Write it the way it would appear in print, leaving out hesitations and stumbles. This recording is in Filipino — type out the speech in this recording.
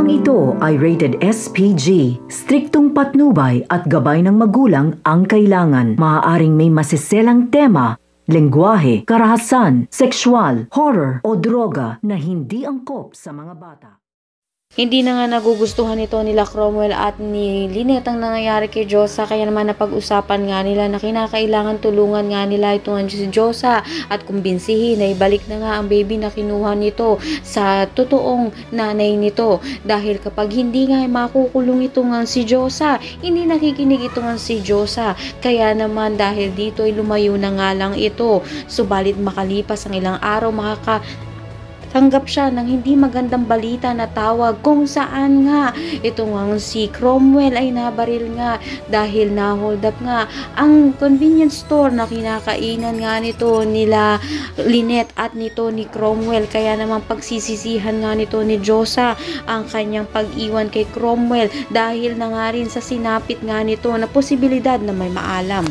Programang ito ay rated SPG. Striktong patnubay at gabay ng magulang ang kailangan. Maaaring may masiselang tema, lengguwahe, karahasan, sexual, horror o droga na hindi angkop sa mga bata. Hindi na nga nagugustuhan nito nila Cromwell at ni Lynette ang nangyayari kay Josa, kaya naman napag-usapan nga nila na kinakailangan tulungan nga nila itong si Josa at kumbinsihin na ibalik na nga ang baby na kinuha nito sa totoong nanay nito, dahil kapag hindi nga makukulong itong si Josa, hindi nakikinig itong si Josa, kaya naman dahil dito ay lumayo na nga lang ito. Subalit makalipas ang ilang araw, tanggap siya ng hindi magandang balita na tawag kung saan nga itong si Cromwell ay nabaril nga dahil na-hold up nga ang convenience store na kinakainan nga nito nila Lynette at nito ni Cromwell. Kaya naman pagsisisihan nga nito ni Josa ang kanyang pag-iwan kay Cromwell dahil na nga rin sa sinapit nga nito na posibilidad na may maalam.